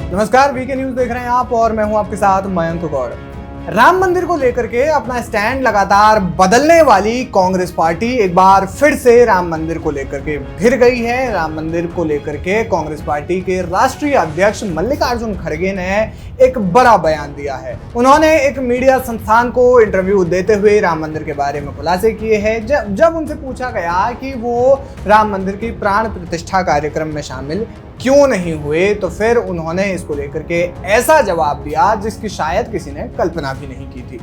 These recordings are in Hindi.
नमस्कार, वीके न्यूज देख रहे हैं आप और मैं हूं आपके साथ मयंक गौड़। राम मंदिर को लेकर के अपना स्टैंड लगातार बदलने वाली कांग्रेस पार्टी एक बार फिर से राम मंदिर को लेकर के भिड़ गई है। राम मंदिर को लेकर के कांग्रेस पार्टी के राष्ट्रीय अध्यक्ष मल्लिकार्जुन खड़गे ने एक बड़ा बयान दिया है। उन्होंने एक मीडिया संस्थान को इंटरव्यू देते हुए राम मंदिर के बारे में खुलासे किए हैं। जब उनसे पूछा गया कि वो राम मंदिर की प्राण प्रतिष्ठा कार्यक्रम में शामिल क्यों नहीं हुए, तो फिर उन्होंने इसको लेकर के ऐसा जवाब दिया जिसकी शायद किसी ने कल्पना भी नहीं की थी।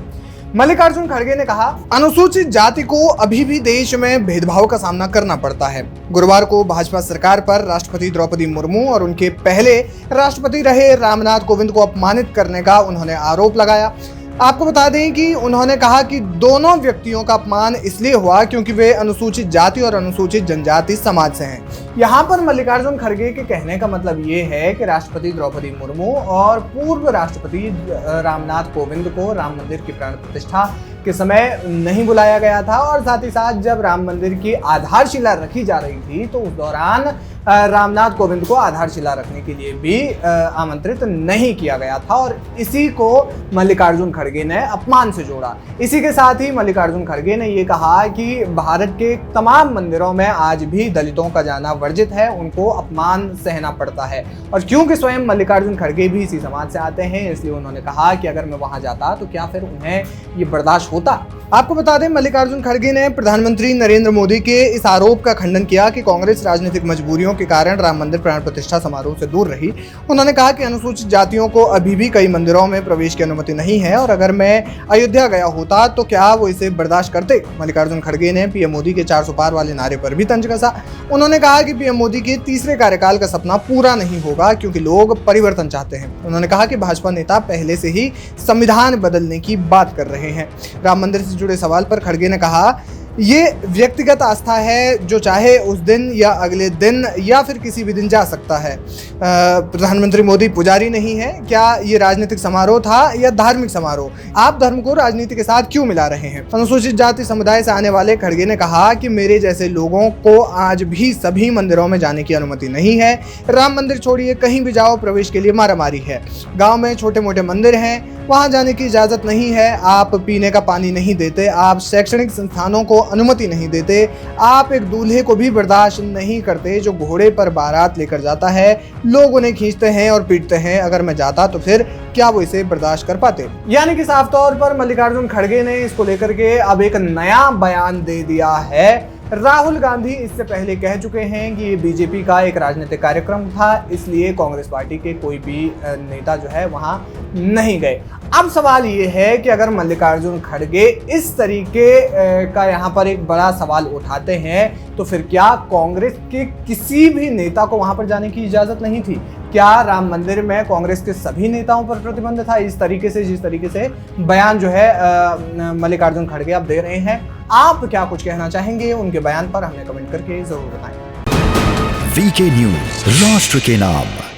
मल्लिकार्जुन खड़गे ने कहा, अनुसूचित जाति को अभी भी देश में भेदभाव का सामना करना पड़ता है। गुरुवार को भाजपा सरकार पर राष्ट्रपति द्रौपदी मुर्मू और उनके पहले राष्ट्रपति रहे रामनाथ कोविंद को अपमानित करने का उन्होंने आरोप लगाया। आपको बता दें कि उन्होंने कहा कि दोनों व्यक्तियों का अपमान इसलिए हुआ क्योंकि वे अनुसूचित जाति और अनुसूचित जनजाति समाज से हैं। यहाँ पर मल्लिकार्जुन खड़गे के कहने का मतलब ये है कि राष्ट्रपति द्रौपदी मुर्मू और पूर्व राष्ट्रपति रामनाथ कोविंद को राम मंदिर की प्राण प्रतिष्ठा के समय नहीं बुलाया गया था, और साथ ही साथ जब राम मंदिर की आधारशिला रखी जा रही थी तो उस दौरान रामनाथ कोविंद को आधारशिला रखने के लिए भी आमंत्रित नहीं किया गया था, और इसी को मल्लिकार्जुन खड़गे ने अपमान से जोड़ा। इसी के साथ ही मल्लिकार्जुन खड़गे ने ये कहा कि भारत के तमाम मंदिरों में आज भी दलितों का जाना वर्जित है, उनको अपमान सहना पड़ता है। और क्योंकि स्वयं मल्लिकार्जुन खड़गे भी इसी समाज से आते हैं, इसलिए उन्होंने कहा कि अगर मैं वहां जाता तो क्या फिर उन्हें ये बर्दाश्त होता। आपको बता दें, मल्लिकार्जुन खड़गे ने प्रधानमंत्री नरेंद्र मोदी के इस आरोप का खंडन किया कि कांग्रेस राजनीतिक मजबूरियों के कारण राम मंदिर प्राण प्रतिष्ठा समारोह से दूर रही। उन्होंने कहा कि अनुसूचित जातियों को अभी भी कई मंदिरों में प्रवेश की अनुमति नहीं है, और अगर मैं अयोध्या गया होता तो क्या वो इसे बर्दाश्त करते। मल्लिकार्जुन खड़गे ने पीएम मोदी के 400 पार वाले नारे पर भी तंज कसा। उन्होंने कहा कि पीएम मोदी के तीसरे कार्यकाल का सपना पूरा नहीं होगा क्योंकि लोग परिवर्तन चाहते हैं। उन्होंने कहा कि भाजपा नेता पहले से ही संविधान बदलने की बात कर रहे हैं। राम मंदिर से जुड़े सवाल पर खड़गे ने कहा, ये व्यक्तिगत आस्था है, जो चाहे उस दिन या अगले दिन या फिर किसी भी दिन जा सकता है। प्रधानमंत्री मोदी पुजारी नहीं है। क्या ये राजनीतिक समारोह था या धार्मिक समारोह? आप धर्म को राजनीति के साथ क्यों मिला रहे हैं? अनुसूचित जाति समुदाय से आने वाले खड़गे ने कहा कि मेरे जैसे लोगों को आज भी सभी मंदिरों में जाने की अनुमति नहीं है। राम मंदिर छोड़िए, कहीं भी जाओ प्रवेश के लिए मारामारी है। गाँव में छोटे मोटे मंदिर हैं, वहाँ जाने की इजाज़त नहीं है। आप पीने का पानी नहीं देते, आप शैक्षणिक संस्थानों को अनुमति नहीं देते, आप एक दूल्हे को भी बर्दाश्त नहीं करते जो घोड़े पर बारात लेकर जाता है, लोग उन्हें खींचते हैं और पीटते हैं। अगर मैं जाता तो फिर क्या वो इसे बर्दाश्त कर पाते? यानी कि साफ तौर पर मल्लिकार्जुन खड़गे ने इसको लेकर के अब एक नया बयान दे दिया है। राहुल गांधी इससे पहले कह चुके हैं कि ये बीजेपी का एक राजनीतिक कार्यक्रम था, इसलिए कांग्रेस पार्टी के कोई भी नेता जो है वहां नहीं गए। अब सवाल ये है कि अगर मल्लिकार्जुन खड़गे इस तरीके का यहाँ पर एक बड़ा सवाल उठाते हैं तो फिर क्या कांग्रेस के किसी भी नेता को वहां पर जाने की इजाजत नहीं थी? क्या राम मंदिर में कांग्रेस के सभी नेताओं पर प्रतिबंध था? इस तरीके से जिस तरीके से बयान जो है मल्लिकार्जुन खड़गे आप दे रहे हैं, आप क्या कुछ कहना चाहेंगे उनके बयान पर? हमें कमेंट करके जरूर बताएं। वीके न्यूज, राष्ट्र के नाम।